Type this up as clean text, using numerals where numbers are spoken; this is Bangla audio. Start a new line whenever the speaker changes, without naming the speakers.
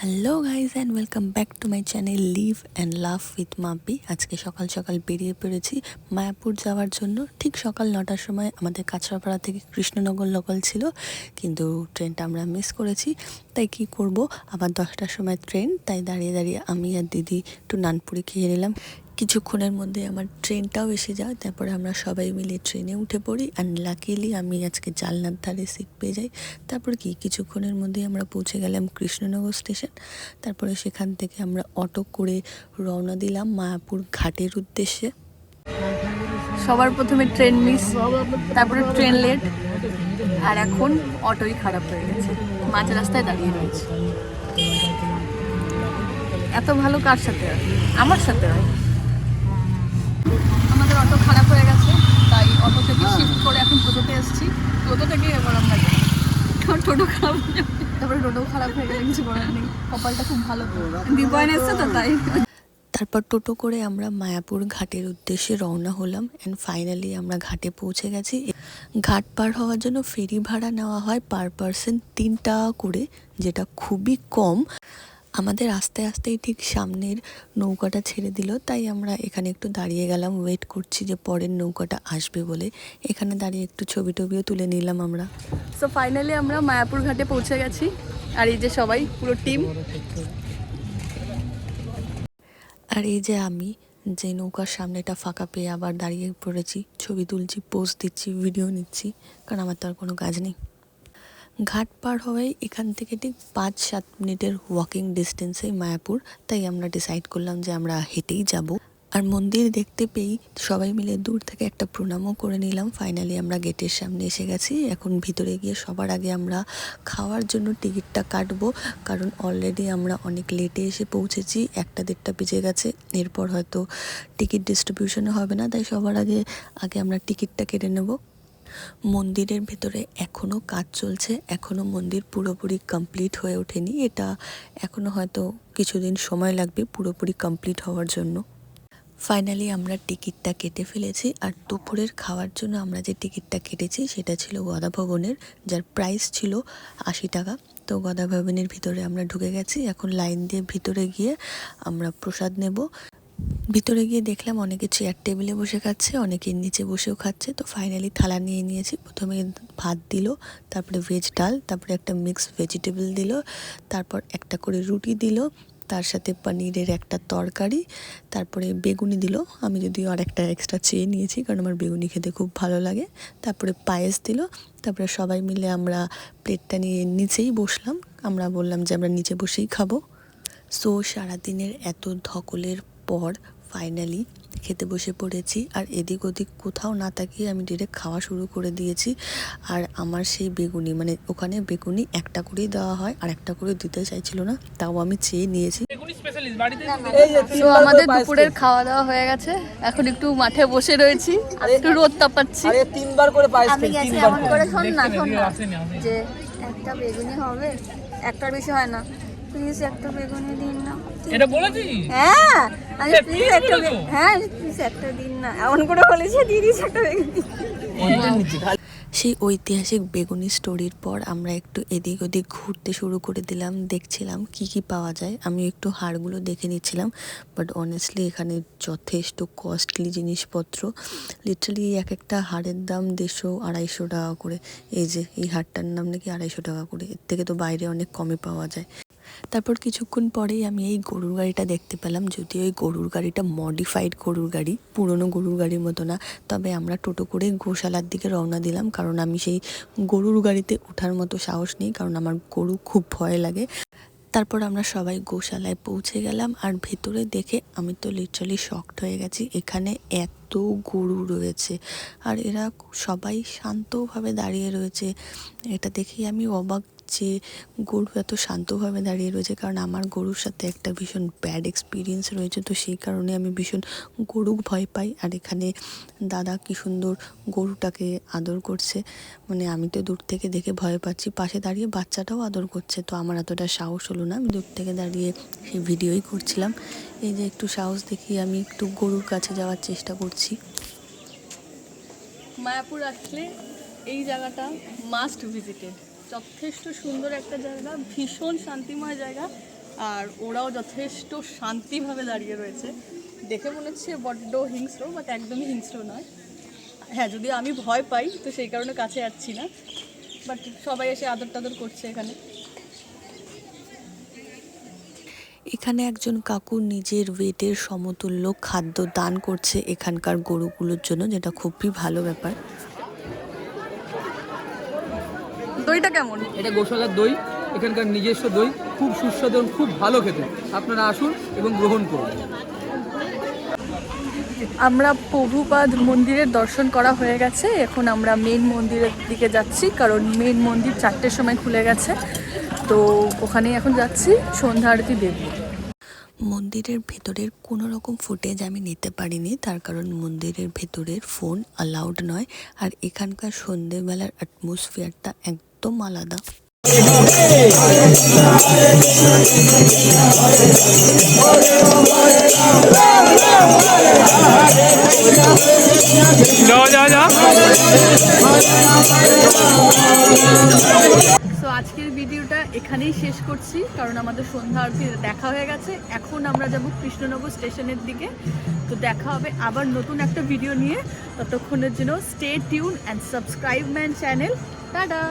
Hello guys and welcome back to my channel live and love with Mampi. আজকে সকাল সকাল বেরিয়ে পড়েছি মায়াপুর যাওয়ার জন্য। ঠিক সকাল 9টার সময় আমাদের কাঁচরাপাড়া থেকে কৃষ্ণনগর লোকাল ছিল, কিন্তু ট্রেনটা আমরা মিস করেছি। তাই কি করব, আবার 10টার সময় ট্রেন, তাই দাঁড়িয়ে দাঁড়িয়ে আমি আর দিদি একটু নানপুরি খেয়ে নিলাম। কিছুক্ষণের মধ্যে আমার ট্রেনটাও এসে যায়, তারপরে আমরা সবাই মিলে ট্রেনে উঠে পড়ি। অ্যান্ড লাকিলি আমি আজকে জানলার ধারে সিট পেয়ে যাই। তারপর কিছুক্ষণের মধ্যেই আমরা পৌঁছে গেলাম কৃষ্ণনগর স্টেশন। তারপরে সেখান থেকে আমরা অটো করে রওনা দিলাম মায়াপুর ঘাটের উদ্দেশ্যে। সবার প্রথমে ট্রেন মিস, তারপরে ট্রেন লেট, আর এখন অটোই খারাপ হয়ে গেছে, মাঝ রাস্তায় দাঁড়িয়ে রয়েছে। এত ভালো কার সাথে হয়? আমার সাথে হয়। আমাদের অটো খারাপ হয়ে গেছে, তাই অটো থেকে শিফট করে এখন টোটোতে এসেছি। টোটো থেকে এবার আমরা যাই, টোটো খারাপ হয়ে যাবে। তারপরে টোটো খারাপ হয়ে গেলে কিছু করার নেই, কপালটা খুব ভালো তো, বিপয়ন এসছে তো তাই। তারপর টোটো করে আমরা মায়াপুর ঘাটের উদ্দেশ্যে রওনা হলাম। অ্যান্ড ফাইনালি আমরা ঘাটে পৌঁছে গেছি। ঘাট পার হওয়ার জন্য ফেরি ভাড়া নেওয়া হয় পার পারসন 3 টাকা করে, যেটা খুবই কম। আমাদের আস্তে আস্তেই ঠিক সামনের নৌকাটা ছেড়ে দিল, তাই আমরা এখানে একটু দাঁড়িয়ে গেলাম, ওয়েট করছি যে পরের নৌকাটা আসবে বলে। এখানে দাঁড়িয়ে একটু ছবি টবিও তুলে নিলাম আমরা। সো ফাইনালি আমরা মায়াপুর ঘাটে পৌঁছে গেছি, আর এই যে সবাই পুরো টিম। আর এই যে আমি, যে নৌকার সামনেটা ফাঁকা পেয়ে আবার দাঁড়িয়ে পড়েছি, ছবি তুলছি, পোস্ট দিচ্ছি, ভিডিও নিচ্ছি, কারণ আমার তো আর কোনো কাজ নেই। ঘাট পার হওয়ায় এখান থেকে ঠিক 5-7 মিনিটের ওয়াকিং ডিস্টেন্সে মায়াপুর, তাই আমরা ডিসাইড করলাম যে আমরা হেঁটেই যাব। আর মন্দির দেখতে পেয়েই সবাই মিলে দূর থেকে একটা প্রণামও করে নিলাম। ফাইনালি আমরা গেটের সামনে এসে গেছি। এখন ভিতরে গিয়ে সবার আগে আমরা খাওয়ার জন্য টিকিটটা কাটবো, কারণ অলরেডি আমরা অনেক লেটে এসে পৌঁছেছি, 1-1:30 বেজে গেছে। এরপর হয়তো টিকিট ডিস্ট্রিবিউশনও হবে না, তাই সবার আগে আমরা টিকিটটা কেটে নেব। মন্দিরের ভেতরে এখনও কাজ চলছে, এখনও মন্দির পুরোপুরি কমপ্লিট হয়ে ওঠেনি। এটা এখনও হয়তো কিছুদিন সময় লাগবে পুরোপুরি কমপ্লিট হওয়ার জন্য। ফাইনালি আমরা টিকিটটা কেটে ফেলেছি। আর দুপুরের খাওয়ার জন্য আমরা যে টিকিটটা কেটেছি সেটা ছিল গদা ভবনের, যার প্রাইস ছিল 80 টাকা। তো গদা ভবনের ভিতরে আমরা ঢুকে গেছি। এখন লাইন দিয়ে ভিতরে গিয়ে আমরা প্রসাদ নেব। ভিতরে গিয়ে দেখলাম অনেকে চেয়ার টেবিলে বসে খাচ্ছে, অনেকে নিচে বসেও খাচ্ছে। তো ফাইনালি থালা নিয়ে নিয়েছি। প্রথমে ভাত দিল, তারপরে ভেজ ডাল, তারপরে একটা মিক্স ভেজিটেবল দিল, তারপর একটা করে রুটি দিল, তার সাথে পনিরের একটা তরকারি, তারপরে বেগুনি দিল। আমি যদিও আর একটা এক্সট্রা চেয়ে নিয়েছি, কারণ আমার বেগুনি খেতে খুব ভালো লাগে। তারপরে পায়েস দিল। তারপরে সবাই মিলে আমরা প্লেটটা নিয়ে নিচেই বসলাম। আমরা বললাম যে আমরা নিচে বসেই খাবো। সো সারাদিনের এত ধকলের পর ফাইনালি খেতে বসে পড়েছি। আর এদিক ওদিক কোথাও না তাকিয়ে আমি ডিরেক্ট খাওয়া শুরু করে দিয়েছি। আর আমার সেই বেগুনি, মানে ওখানে বেগুনি একটা করেই দেওয়া হয়, আর একটা করে দিতে চাইছিল না, তাও আমি চেয়ে নিয়েছি। তো আমাদের দুপুরের খাওয়া দাওয়া হয়ে গেছে, এখন একটু মাঠে বসে রয়েছি, একটু রোদ তাপাচ্ছি।
3বার করে পায়েস
আমি গেছি এমন করে, শোন না যে একটা বেগুনি হবে, একটার বেশি হয় না, প্লিজ একটা বেগুনি দিন না।
এটা বলেছি।
হ্যাঁ আমি প্লিজ একটা, হ্যাঁ প্লিজ একটা দিন না, এমন করে বলেছে দিয়ে দিস একটা বেগুনি।
সেই ঐতিহাসিক বেগুনি স্টোরির পর আমরা একটু এদিক ওদিক ঘুরতে শুরু করে দিলাম, দেখছিলাম কি কি পাওয়া যায়। আমি একটু হাড়গুলো দেখে নিচ্ছিলাম, বাট অনেস্টলি এখানে যথেষ্ট কস্টলি জিনিসপত্র। লিটারালি এক একটা হাড়ের দাম 150-250 টাকা করে। এই যে এই হাড়টার নাম নাকি 250 টাকা করে, এর থেকে তো বাইরে অনেক কমে পাওয়া যায়। তারপর কিছুক্ষণ পরেই আমি এই গরুর গাড়িটা দেখতে পেলাম, যদিও এই গরুর গাড়িটা মডিফাইড গরুর গাড়ি, পুরনো গরুর গাড়ির মতো না। তবে আমরা টোটো করে গোশালার দিকে রওনা দিলাম, কারণ আমি সেই গরুর গাড়িতে ওঠার মতো সাহস নেই, কারণ আমার গরু খুব ভয় লাগে। তারপর আমরা সবাই গোশালায় পৌঁছে গেলাম। আর ভেতরে দেখে আমি তো লিটারালি শকড হয়ে গেছি। এখানে এত গরু রয়েছে, আর এরা সবাই শান্তভাবে দাঁড়িয়ে রয়েছে। এটা দেখেই আমি অবাক যে গরু এত শান্তভাবে দাঁড়িয়ে রয়েছে, কারণ আমার গরুর সাথে একটা ভীষণ ব্যাড এক্সপিরিয়েন্স রয়েছে। তো সেই কারণে আমি ভীষণ গরু ভয় পাই। আর এখানে দাদা কি সুন্দর গরুটাকে আদর করছে, মানে আমি তো দূর থেকে দেখে ভয় পাচ্ছি, পাশে দাঁড়িয়ে বাচ্চাটাও আদর করছে। তো আমার এতটা সাহস হলো না, আমি দূর থেকে দাঁড়িয়ে সেই ভিডিওই করছিলাম। এই যে একটু সাহস দেখিয়ে আমি একটু গরুর কাছে যাওয়ার চেষ্টা করছি। মায়াপুর আসলে এই জায়গাটা মাস্ট ভিজিটেড, যথেষ্ট সুন্দর একটা জায়গা, ভীষণ শান্তিময় জায়গা।
আর ওরাও যথেষ্ট শান্তিভাবে দাঁড়িয়ে রয়েছে। দেখে মনে হচ্ছে বড্ড হিংস্র, বাট একদমই হিংস্র নয়। হ্যাঁ, যদি আমি ভয় পাই তো সেই কারণে কাছে যাচ্ছি না, বাট সবাই এসে আদর টাদর করছে এখানে।
এখানে একজন কাকু নিজের ওয়েটের সমতুল্য খাদ্য দান করছে এখানকার গরুগুলোর জন্য, যেটা খুবই ভালো ব্যাপার।
দইটা কেমন?
এটা গোশালার দই, এখানকার নিজস্ব দই, খুব সুস্বাদু, খুব ভালো খেতে। আপনারা আসুন এবং গ্রহণ করুন।
আমরা প্রভুপাদ মন্দিরের দর্শন করা হয়ে গেছে। এখন আমরা মেন মন্দিরের দিকে যাচ্ছি, কারণ মেন মন্দির 4টের সময় খুলে গেছে। তো ওখানেই এখন যাচ্ছি, সন্ধ্যা আরতি দেখব।
মন্দিরের ভেতরের কোনো রকম ফুটেজ আমি নিতে পারিনি, তার কারণ মন্দিরের ভেতরের ফোন অ্যালাউড নয়। আর এখানকার সন্ধেবেলার অ্যাটমসফিয়ারটা একদম আলাদা।
সো আজকের ভিডিওটা এখানেই শেষ করছি, কারণ আমাদের সন্ধ্যা আরতি দেখা হয়ে গেছে। এখন আমরা যাব কৃষ্ণনগর স্টেশনের দিকে। তো দেখা হবে আবার নতুন একটা ভিডিও নিয়ে। ততক্ষণের জন্য stay tune and subscribe man channel. Tata.